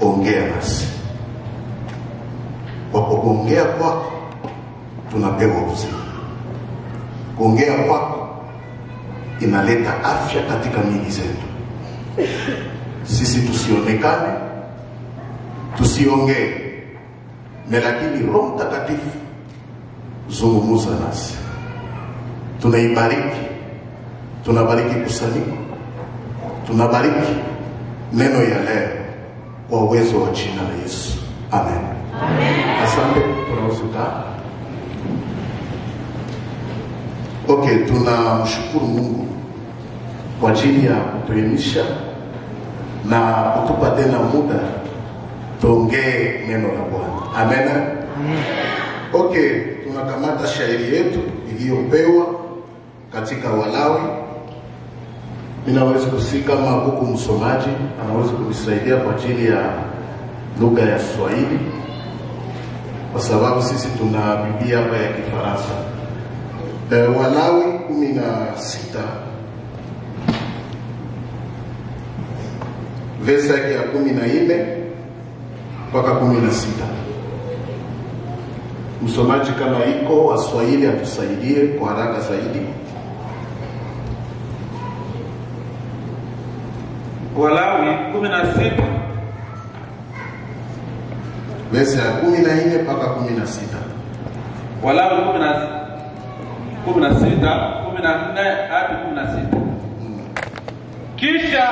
ongea nasi. Kwa kuongea kwako tunapewa uzima. Kuongea kwako inaleta afya katika miili zetu. Sisi tusionekane, tusiongee, lakini Roho Mtakatifu zungumza nasi. Tunaibariki, tunabariki kusanyiko, tunabariki neno ya leo kwa uwezo wa jina la Yesu. Amen. Amen. Asante tunausuka. Okay, tunamshukuru Mungu kwa ajili ya kutuelimisha na kutupa tena muda tuongee neno la Bwana. Amen. Amen. Okay, tunakamata shairi yetu iliyopewa katika Walawi. Ninaweza kusika kama huku msomaji anaweza kunisaidia kwa ajili ya lugha ya Kiswahili, kwa sababu sisi tuna Biblia hapa ya Kifaransa. Walawi 16 verse ya 14 mpaka 16. Msomaji kama iko wa Swahili atusaidie kwa haraka zaidi. Walawi 16 verse ya 14 mpaka 16. Walawi 16 14 hadi 16. Kisha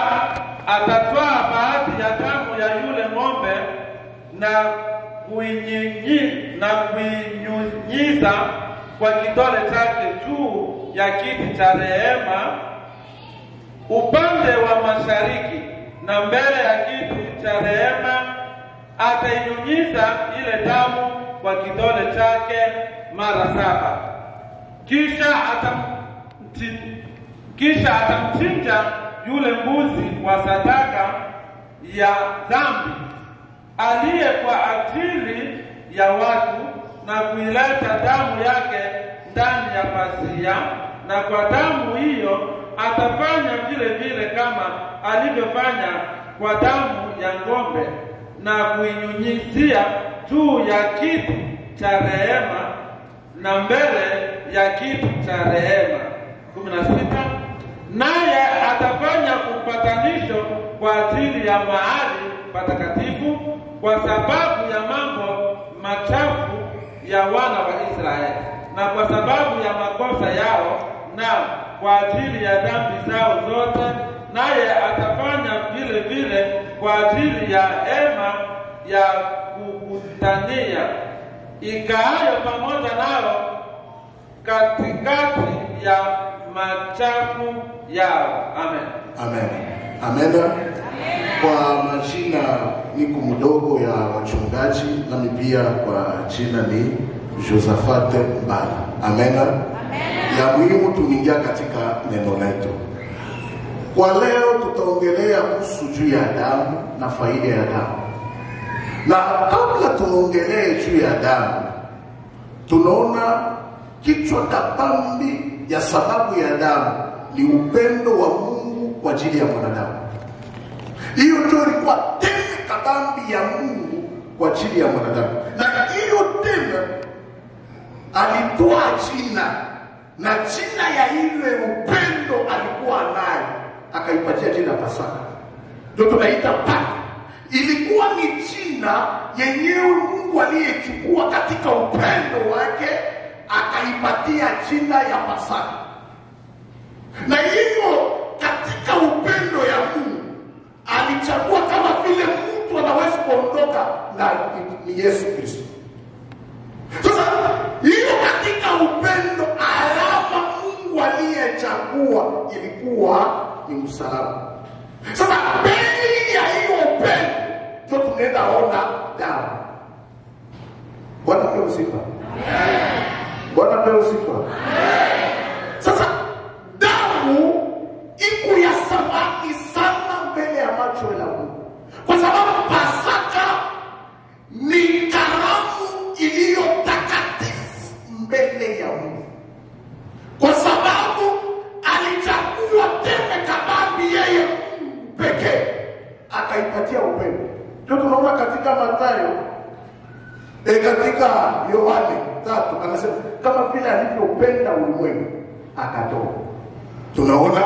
atatoa baadhi ya damu ya yule ng'ombe na kuinyunyiza kwa kidole chake juu ya kiti cha rehema upande wa mashariki, na mbele ya kiti cha rehema atainyunyiza ile damu kwa kidole chake mara 7. Kisha atamchinja yule mbuzi wa sadaka ya dhambi aliye kwa ajili ya watu, na kuileta damu yake ndani ya pazia, na kwa damu hiyo atafanya vile vile kama alivyofanya kwa damu ya ng'ombe, na kuinyunyizia juu ya kiti cha rehema na mbele ya kiti cha rehema. 16. Naye atafanya upatanisho kwa ajili ya mahali patakatifu kwa sababu ya mambo machafu ya wana wa Israeli, na kwa sababu ya makosa yao, na kwa ajili ya dhambi zao zote. Naye atafanya vile vile kwa ajili ya hema ya kukutania ikaayo pamoja nao katikati ya machafu yao. Amen. Amen. Amen. Kwa majina niko mdogo ya wachungaji, nami pia kwa jina ni Josephat Mbala. Amen. Amen. Ya muhimu tuningia katika neno letu. Kwa leo tutaongelea kuhusu juu ya damu na faida ya damu. Na kabla tuongelee juu ya damu, tunaona kichwa kabambi ya sababu ya damu ni upendo wa Mungu kwa ajili ya mwanadamu. Hiyo ndio ilikuwa teme kabambi ya Mungu kwa ajili ya mwanadamu. Na hiyo teme alitoa jina, na jina ya ile upendo alikuwa nayo akaipatia jina Pasaka. Ndio tunaita Pasaka. Ilikuwa ni jina yenyewe Mungu aliyechukua katika upendo wake akaipatia jina ya Pasaka. Na hivyo katika upendo ya Mungu alichagua kama vile mtu anaweza kuondoka na ni Yesu Kristo. Sasa hiyo katika upendo alama Mungu aliyechagua ilikuwa ni msalaba. Sasa bei ya hiyo upendo ndio tunaenda ona damu. Bwana pewe sifa. Amen. Bwana pewe sifa. Amen. Sasa damu iko ya thamani sana mbele ya macho ya Mungu, kwa sababu Pasaka ni karamu iliyo takatifu mbele ya Mungu, kwa sababu alichagua teme kabambi yeye pekee akaipatia upendo. Ndio tunaona katika Mathayo katika Yohane 3 anasema kama vile alivyopenda ulimwengu akatoa. Tunaona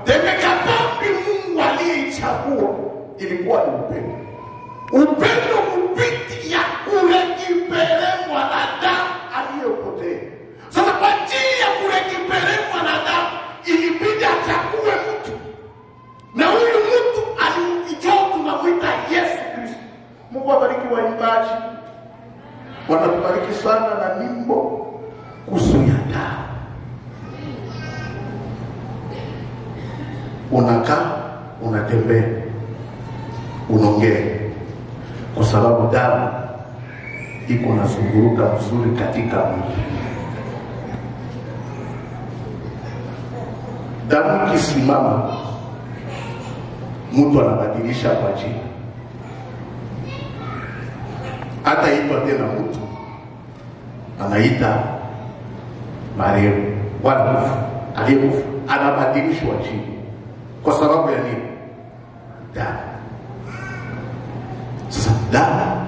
tena kadri Mungu aliyechagua ilikuwa ni upendo. Upendo kupitia kurekiperemwa na damu aliyopotea. Sasa kwa ajili ya kurekiperemwa na damu ilibidi achague mtu. Na huyu mtu alijitoa, tunamwita Yesu Kristo. Mungu abariki waimbaji. Wanatubariki sana na nyimbo kuhusu ya damu. Unakaa, unatembea, unaongea, kwa sababu damu iko na zunguruka mzuri katika mwili. Damu kisimama, mtu anabadilisha kwa jina. Hata itwa tena mtu anaita marehemu wala kufa, aliyekufa anabadilishwa jina. Kwa sababu ya nini? Damu. Sasa damu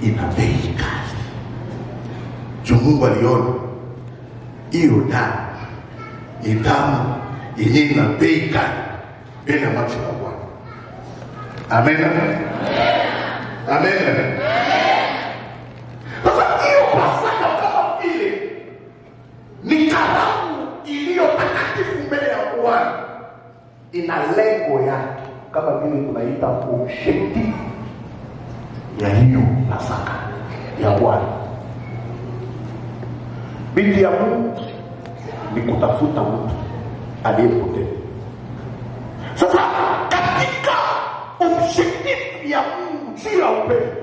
ina bei kali. Mungu aliona hiyo damu ni damu yenye ina bei kali mbele ya macho ya Bwana. Amen. Amen. Sasa hiyo Pasaka kama vile ni karamu iliyo takatifu mbele ya Bwana, ina lengo yake, kama vile tunaita objective ya hiyo Pasaka ya Bwana. Binti ya Mungu ni kutafuta mtu aliyepotea. Sasa katika objective ya Mungu juu ya upendo,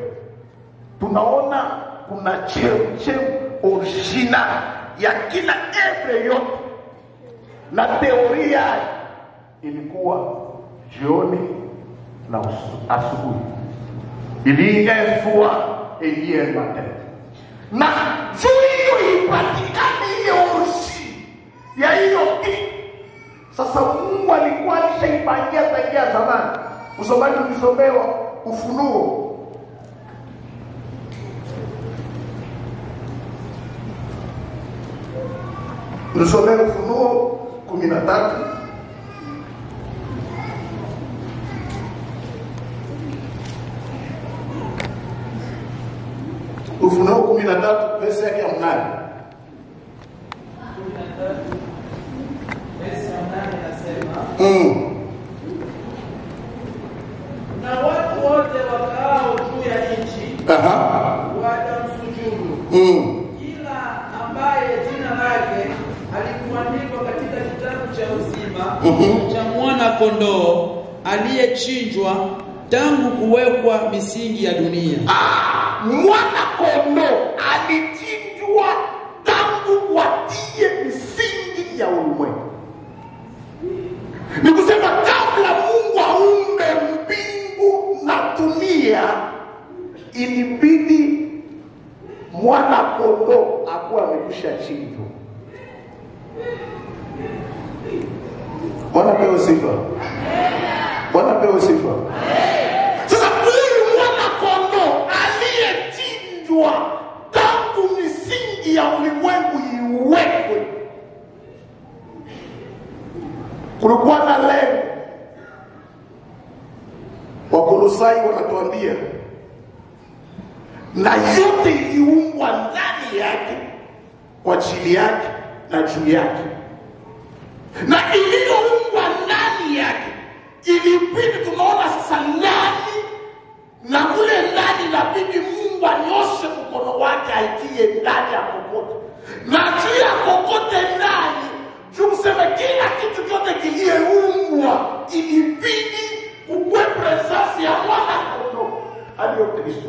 tunaona kuna chemchemi original ya kila evre yote, na teoria ilikuwa jioni na asubuhi. Iliefua elie matin. Na juu hiyo ipatikane hiyo orsi ya hiyo kitu. Sasa Mungu alikuwa alishaipangia tangia zamani. Usomaji ulisomewa Ufunuo. Ulisomewa Ufunuo 13. Ufunuo 13 verse yake ya 8. Na watu wote wakao juu ya nchi watamsujudu kila ambaye jina lake alikuandikwa katika kitabu cha uzima cha mwana kondoo aliyechinjwa tangu kuwekwa misingi ya dunia. Mwana kondoo alichinjwa tangu watie misingi ya ulimwengu. Ni kusema kabla Mungu aumbe mbingu na dunia, ilibidi mwana kondoo akuwa amekwisha chinjwa. Bwana pewe sifa. Bwana pewe sifa. Sasa huyu mwana kondoo aliyechinjwa tangu misingi ya ulimwengu iwekwe, kulikuwa na lengo. Wakolosai wanatuambia na yote iliumbwa ndani yake, kwa ajili yake na juu yake. Na iliyoumbwa ndani yake ilibidi, tunaona sasa ndani, na kule ndani inabidi Mungu anyoshe mkono wake aitie ndani ya kokote. Na juu ya kokote ndani, tuseme kila kitu chote kiliyeumbwa ilibidi ukwe presence ya mwana kondoo aliyo Kristo.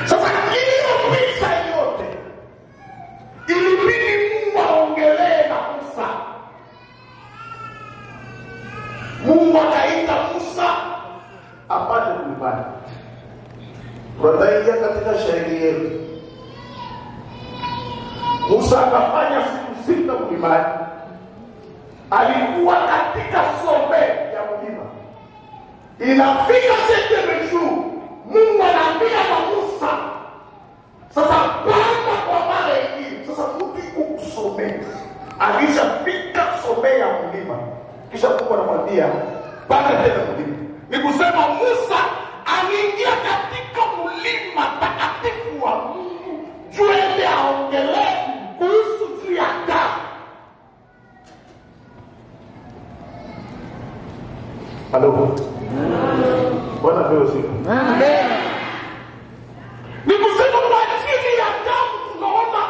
Sasa hiyo pesa yote ilibidi Mungu aongelee na Musa. Mungu akaita Musa apate kuipata. Tutaingia katika shairi yetu. Musa akafanya siku 6 mlimani. Alikuwa katika sobe Inafika sete juu, Mungu anaambia na Musa, sasa panda kwa mara hii. Sasa mtu yuko kusomea, alishafika somea mlima, kisha Mungu anamwambia panda tena mlima. Ni kusema Musa aliingia katika mlima takatifu wa Mungu, juu ile aongelee kuhusu juu ya damu. Halo. Bwana leo siku. Amen. Ni kusema kwa ajili ya damu tunaona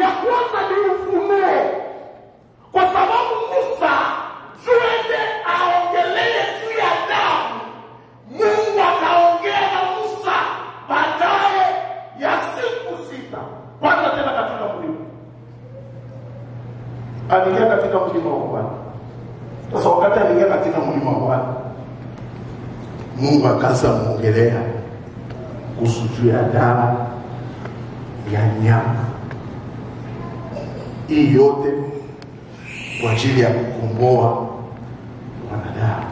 ya kwanza ni ufunuo. Kwa sababu Musa juende aongelee juu ya damu, Mungu akaongea na Musa baadaye ya siku 6. Panda tena katika mlima. Aliingia katika mlima wa Bwana. Sasa wakati aliingia katika mlima wa Bwana, Mungu akaanza muongelea kuhusu juu ya damu ya nyama. Hii yote kwa ajili ya kukomboa wanadamu.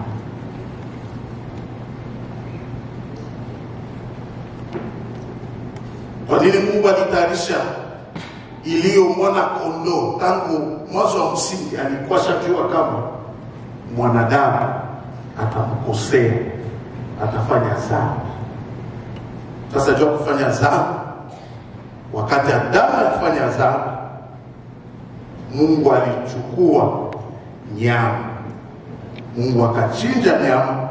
Kwa nini Mungu alitayarisha iliyo mwana kondoo? Tangu mwanzo wa msingi alikuwa shajua kama mwanadamu atamkosea, atafanya dhambi. Sasa jua kufanya dhambi, wakati Adamu alifanya dhambi, Mungu alichukua nyama. Mungu akachinja nyama,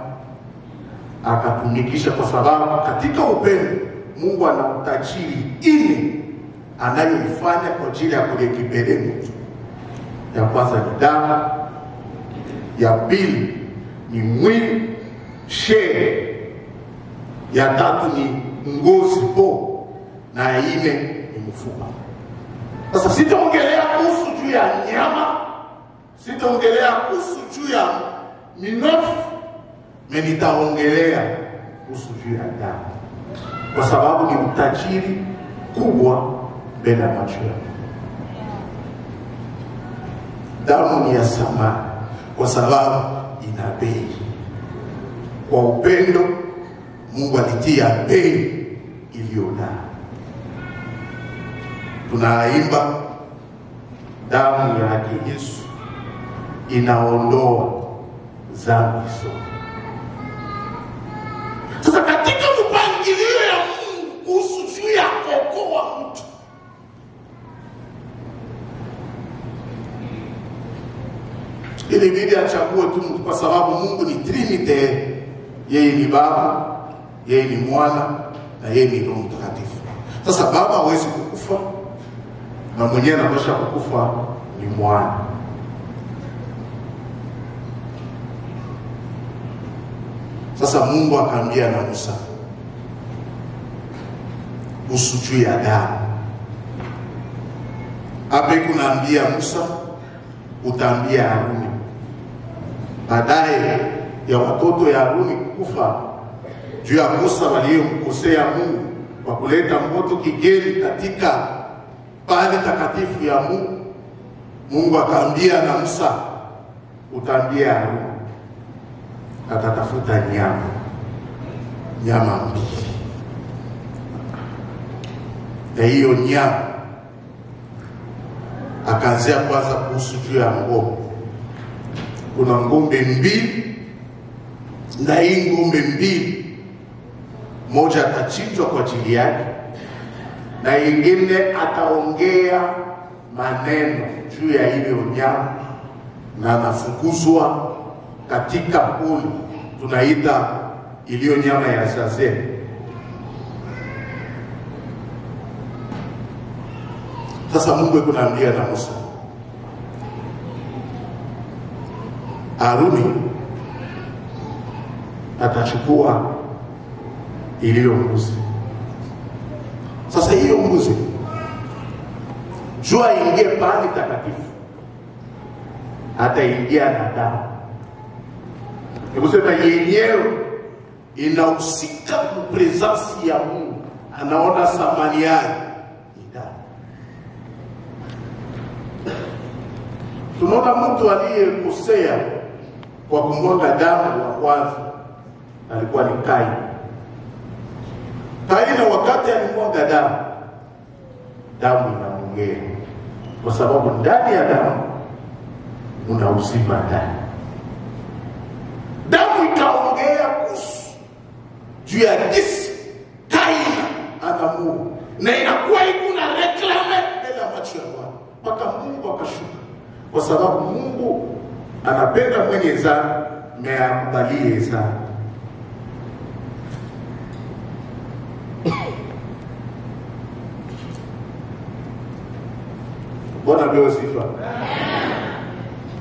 akatumikisha, kwa sababu katika upendo Mungu ana utajiri ili anayoifanya kwa ajili ya kurekebisha mtu. Ya kwanza ni damu, ya pili ni mwili, shehe, ya tatu ni ngozi po, na ya nne ni mfupa. Sasa sitaongelea kuhusu juu ya nyama, sitaongelea kuhusu juu ya minofu, nitaongelea kuhusu juu ya damu, kwa sababu ni utajiri kubwa mbele ya macho yako. Damu ni ya thamani kwa sababu ina bei. Kwa upendo Mungu alitia bei iliyoda. Tunaimba damu yake Yesu inaondoa dhambi zote. Sasa katika mpangilio ya Mungu kuhusu juu ya kuokoa mtu, ili bidi achague tu mtu, kwa sababu Mungu ni Trinity. Yeye ni Baba, yeye ni Mwana, na yeye ni Roho Mtakatifu. Sasa Baba hawezi kukufa, na mwenyewe anatosha kukufa ni Mwana. Sasa Mungu akaambia na Musa kuhusu juu ya damu. Hapa kunaambia Musa, utaambia Haruni. Baadaye ya watoto ya Haruni kufa juu ya kosa waliyomkosea Mungu kwa kuleta moto kigeni katika pale takatifu ya Mungu, Mungu akaambia na Musa, utaambia Haruni atatafuta nyama mbili. Na hiyo nyama akaanzia kwanza kuhusu juu ya ngombe. Kuna ngombe mbili, na hii ngombe mbili, moja atachinjwa kwa ajili yake, na ingine ataongea maneno juu ya ile nyama, na anafukuzwa katika poli tunaita iliyo nyama ya Azazel. Sasa Mungu kunaambia na Musa, Haruni atachukua iliyo mbuzi. Sasa hiyo mbuzi jua ingie pale takatifu, hata ingia na damu. Kusema yenyewe inahusika na presence ya Mungu, anaona thamani yake ni damu. Tunaona mtu aliyekosea kwa kumwaga damu wa kwanza alikuwa ni Kaini. Kaini wakati alimwaga damu, damu inaongea, kwa sababu ndani ya damu una uzima ndani. Damu ikaongea kuhusu juu ya jinsi Kaini anamuua, na inakuwa ikuna reklame mbele ya macho ya Bwana mpaka Mungu akashuka, kwa sababu Mungu anapenda mwenye dhambi na akubalie dhambi. Bwana apewe sifa.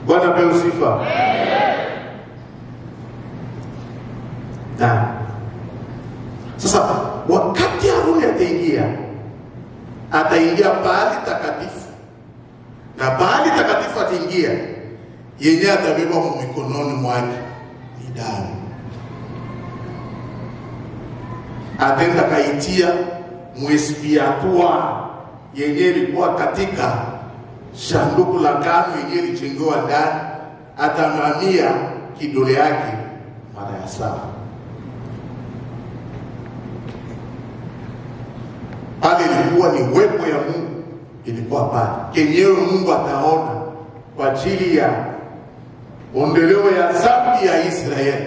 Bwana apewe sifa. Sasa wakati Haruni ataingia pahali takatifu, na pahali takatifu ataingia, yenye atabeba mikononi mwake ni damu. Atenda kaitia mwespiatua yenye ilikuwa katika sanduku la ngano yenye ilijengewa ndani, atamamia kidole yake mara ya 7. Pale ilikuwa ni uwepo ya Mungu, ilikuwa pale kenyewe Mungu ataona kwa ajili ya ondoleo ya dhambi ya Israeli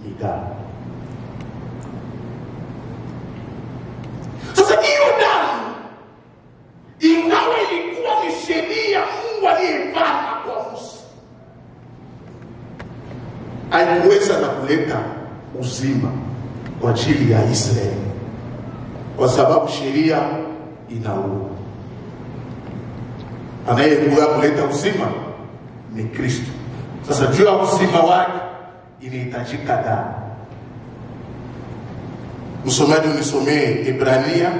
ni damu. Sasa hiyo damu, ingawa ilikuwa ni sheria Mungu aliyepanga kwa Musa, haikuweza na kuleta uzima kwa ajili ya Israeli, kwa sababu sheria inaua. Anayekuja kuleta uzima ni Kristo. Sasa juu ya uzima wake inahitajika damu. Msomaji unisomee Ibrania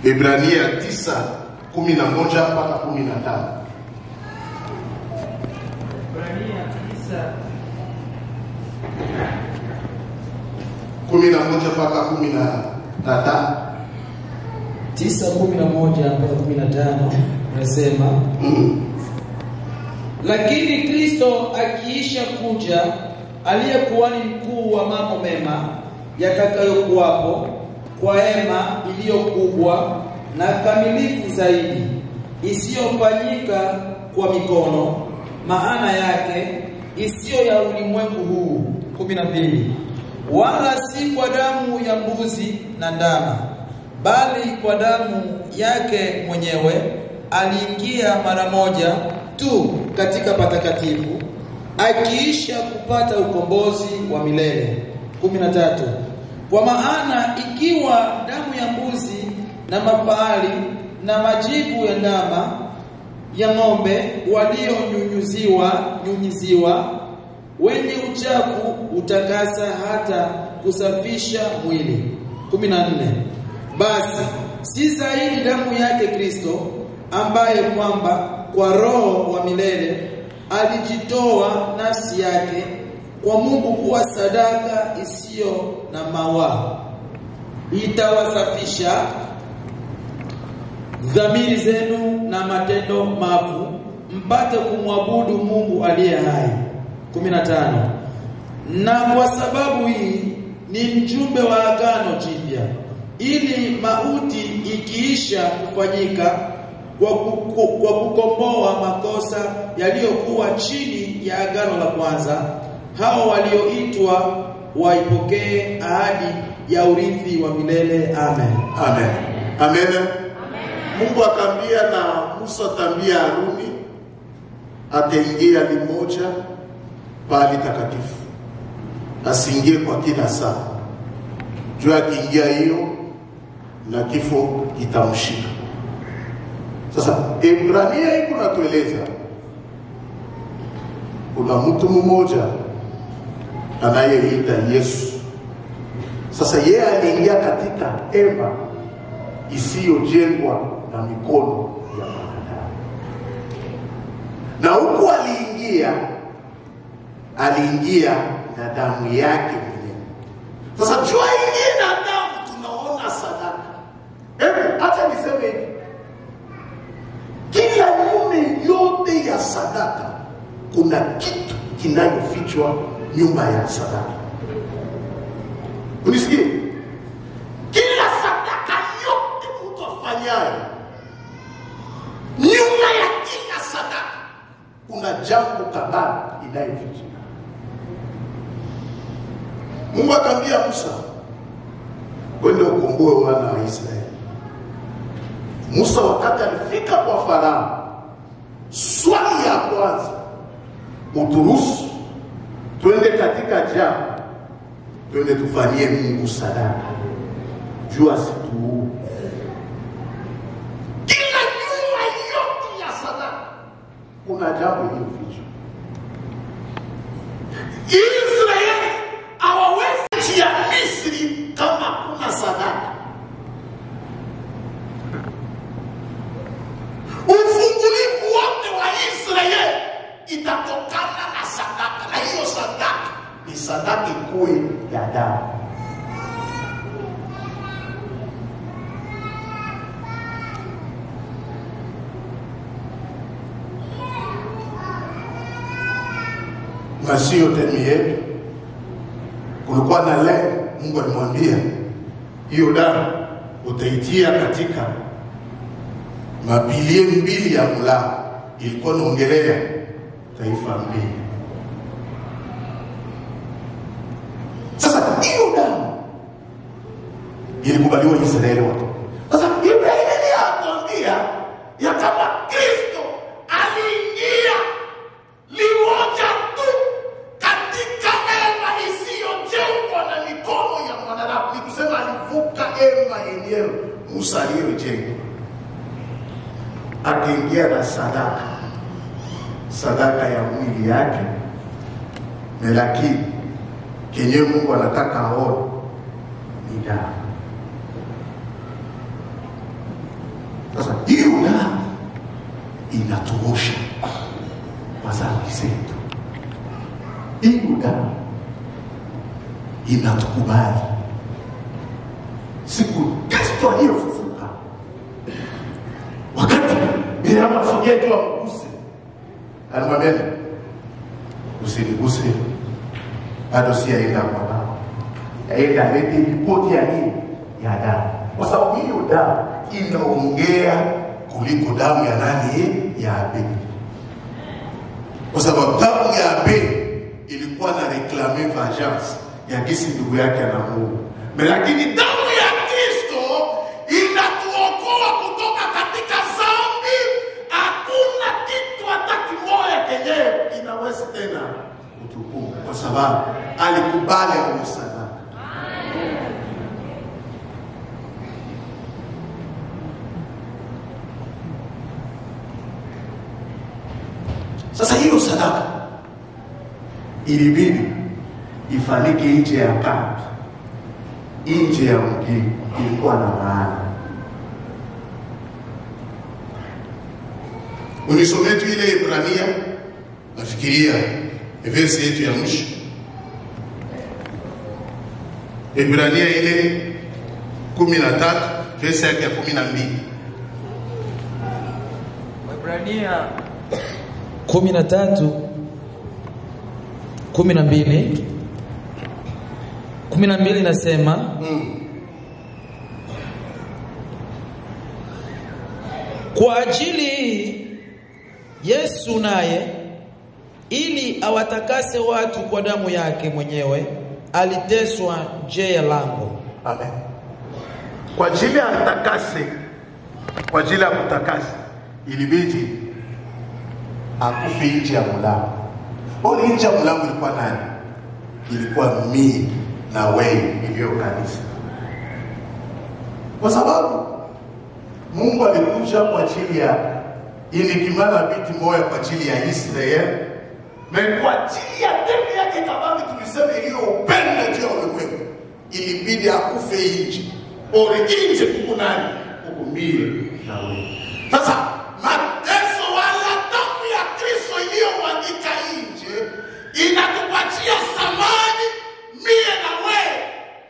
Ibrania 9:11 mpaka 15. Ibrania 9:11 mpaka 15. 9:11 mpaka 15 nasema, lakini Kristo akiisha kuja, aliyekuwa ni mkuu wa mambo mema yatakayokuwapo, kwa hema iliyo kubwa na kamilifu zaidi, isiyofanyika kwa mikono, maana yake isiyo ya ulimwengu huu. 12, wala si kwa damu ya mbuzi na ndama, bali kwa damu yake mwenyewe aliingia mara moja tu katika patakatifu, akiisha kupata ukombozi wa milele. 13, kwa maana ikiwa damu ya mbuzi na mafahali na majivu ya ndama ya ng'ombe walionyunyiziwa wenye uchafu utakasa hata kusafisha mwili. 14, basi si zaidi damu yake Kristo, ambaye kwamba kwa Roho wa milele alijitoa nafsi yake kwa Mungu kuwa sadaka isiyo na mawaa, itawasafisha dhamiri zenu na matendo maovu, mpate kumwabudu Mungu aliye hai. 15, na kwa sababu hii ni mjumbe wa agano jipya, ili mauti ikiisha kufanyika kwa kukomboa makosa yaliyokuwa chini ya agano la kwanza, hao walioitwa waipokee ahadi ya urithi wa milele. Amen. Amen. Amen. Mungu akaambia na Musa, tambia Haruni ataingia limoja pali takatifu, asiingie kwa kila saa. Juu akiingia hiyo na kifo kitamshika. Sasa Ibrania iko natueleza kuna mtu mmoja anayeita Yesu. Sasa yeye aliingia katika hema isiyojengwa na mikono ya wanadamu, na huko aliingia na damu yake mwenyewe. Sasa jua ingie na damu, tunaona sadaka. Hebu acha niseme hivi, kila mume yote ya kila sadaka kuna kitu kinayofichwa nyuma ya sadaka. Unisikie? Kila sadaka yote mtu afanyayo, nyuma ya kila sadaka kuna jambo kadhaa inayofichwa. Mungu akamwambia Musa, kwenda ukomboe wana wa Israeli. Musa wakati alifika kwa Farao, swali ya kwanza, uturuhusu twende katika jangwa, twende tufanyie Mungu sadaka, jua asituue. Kila nyuma yote ya sadaka kuna jambo iliyofichwa. Israeli hawawezi kutia Misri kama kuna sadaka. Ufungulivu wote wa Israeli itatokana na sadaka, na hiyo sadaka ni sadaka kuu ya damu. Na sio temi yetu. Kulikuwa na lengo, Mungu alimwambia hiyo damu utaitia katika mabilioni 2 ya mlango. Ilikuwa naongelea taifa mbili. Sasa hiyo damu ilikubaliwa Israeli wote. Sasa Ibrahim aliambia ya kama Kristo aliingia limoja tu katika hema isiyojengwa na mikono ya mwanadamu. Ni kusema alivuka hema yenyewe Musa aliyojenga, akaingia na sadaka ya mwili yake. Lakini kenye Mungu anataka aone ni damu. Sasa hiyo damu inatuosha kwa dhambi zetu. Hiyo damu inatukubali. Siku Kristo aliyofufuka, wakati Miriam asogea juu amguse, alimwambia usiniguse, bado sijaenda kwa Baba. Aenda lete ripoti ya nini? Ya damu. Kwa sababu hiyo damu inaongea kuliko damu ya nani? Ya Abeli. Kwa sababu damu ya Abeli ilikuwa na reclame vengeance ya kisi ndugu yake anamuua. Lakini damu ya Kristo inatuokoa kutoka katika dhambi. Hakuna kitu hata kimoja kenyewe inaweza tena kutukumu, kwa sababu alikubali msalaba. Sasa hiyo sadaka ilibidi ifanyike nje ya kambi, nje ya mji. Ilikuwa na maana. Unisomee tu ile Ibrania, nafikiria verse yetu ya mwisho. Ibrania ile 13 verse yake ya 12. Ibrania 13:12 nasema kwa ajili hii Yesu naye ili awatakase watu kwa damu yake mwenyewe aliteswa nje ya lango. Amen. Kwa ajili ya atakase, kwa ajili ya kutakasa ilibidi akufe nje ya mlango. Ole nje ya mlango ilikuwa nani? Ilikuwa mimi na wewe, iliyo kanisa. Kwa sababu Mungu alikuja kwa ajili ya ili kimana biti moja kwa ajili ya Israeli, na kwa ajili ya demu yake kabambi tulisema hiyo upendo juu ya ulimwengu, ilibidi akufe nje. Ole nje kukunani? Kukumie na wewe. Sasa mateso wala damu ya Kristo iliyomwagika nje inatupatia samani mie na wewe,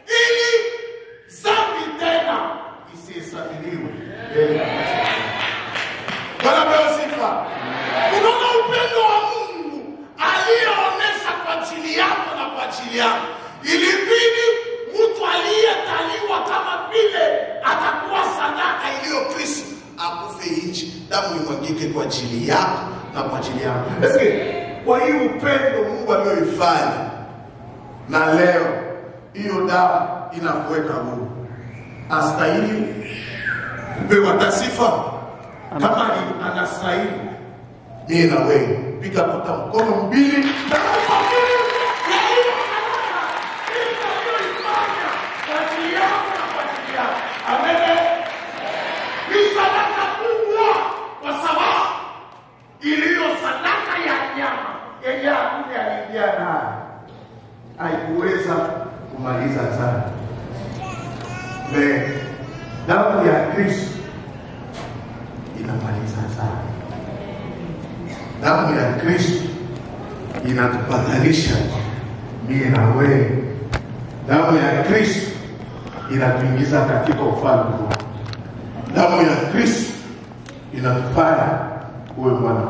ili dhambi tena isisabiliwe. Bwana sifa. Unaona upendo wa Mungu aliyeonesha kwa ajili yako na kwa ajili yangu. Ilibidi mtu aliyetaliwa kama vile atakuwa sadaka iliyo Kristo akufe nchi, damu imwagike kwa ajili yako na kwa ajili yangu. Kwa hiyo upendo Mungu aliyoifanya, na leo hiyo damu inakuweka huru. Astahili kupewa tasifa kama anastahili. Mimi na wewe piga kwa mkono mbili na amen. Ni sadaka kubwa kwa sababu iliyo sadaka ya nyama yenye hakuna aliingia nayo haikuweza kumaliza sana. Damu ya Kristo inamaliza sana. Damu ya Kristo inatupatanisha mimi na wewe. Damu ya Kristo inatuingiza katika ufalme. Damu ya Kristo inatufanya uwe mwana.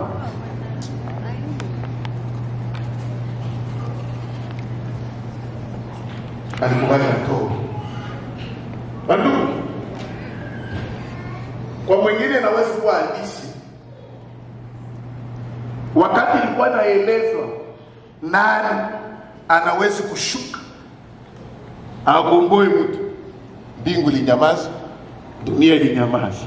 Alikubali atoe. Bandu, kwa mwingine naweza kuwa hadithi. Wakati ilikuwa naelezwa nani anaweza kushuka akomboe mtu, mbingu linyamaza, dunia linyamaza.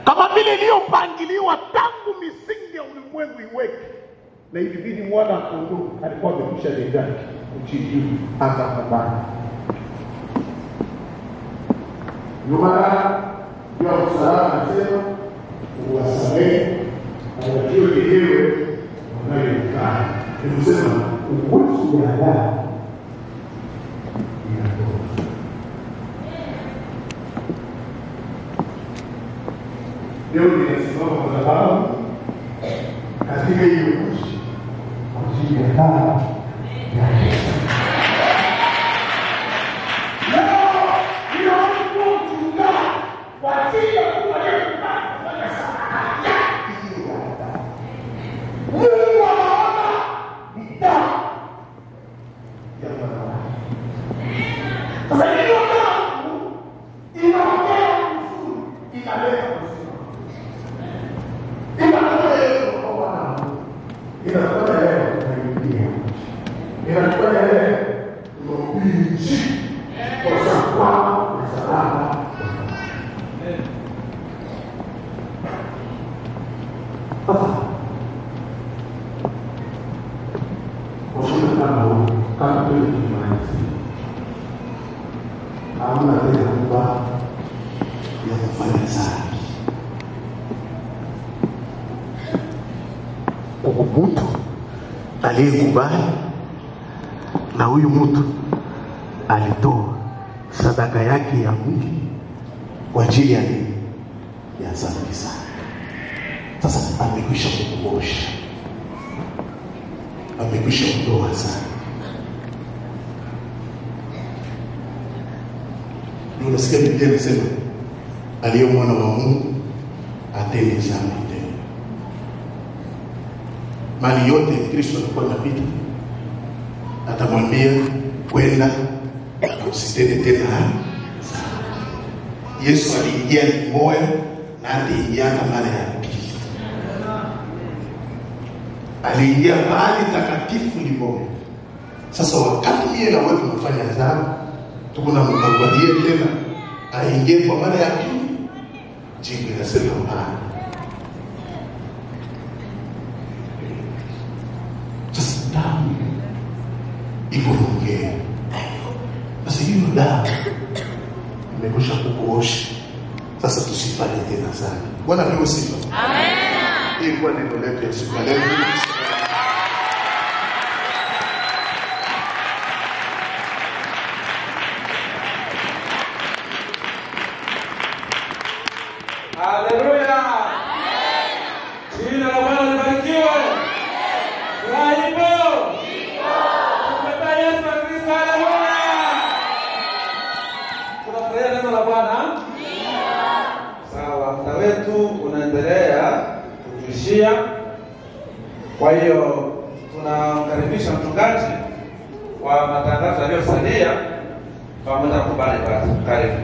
Kama vile iliyopangiliwa tangu misingi ya ulimwengu iweke, na ilibidi mwana kondoo alikuwa amekwisha dendani kuchini akakubali. Nyuma ya msalaba anasema uwasamehe na wajue wenyewe wanayofanya. Tunasema uwezo wa damu leo ninasimama kwa sababu katika hiyo nchi kwa ajili ya damu ya Yesu. Leo ninaomba kutunga kwa ajili ya kufanya sadaka yake. Mungu anaona ni damu ya mwana wake. Sasa hiyo damu inaongea vizuri, inaleta mtu aliyekubali, na huyu mtu alitoa sadaka yake ya mwili kwa ajili ya nini? Ya dhambi sana. Sasa amekwisha kukuosha, amekwisha kutoa sana. Ndio nasikia Biblia inasema aliye mwana wa Mungu atende dhambi tena. Mali yote Kristo alikuwa anapita, atamwambia kwenda na usitende tena. Yesu aliingia moyo na aliingia mara ya pili. Aliingia mahali takatifu limoja. Sasa wakati yeye na wewe tunafanya dhambi, tukuna mkabalie tena aingie kwa mara ya pili, jibu linasema hapana. Sasa damu ivuruge. Sasa hiyo damu imekwisha kukuosha. Sasa tusifanye tena sana. Bwana apewe sifa. Amen. Hii kwa neno letu ya siku ya leo. Haleluya. Jina la Bwana libarikiwe. Raibo. Tumepata Yesu Kristo. Haleluya. Tunafurahia neno la Bwana. Sawa, muda wetu unaendelea. kutuishia. Kwa hiyo tunamkaribisha mchungaji kwa matangazo yaliyosalia pamoja na kubali basi. Karibu.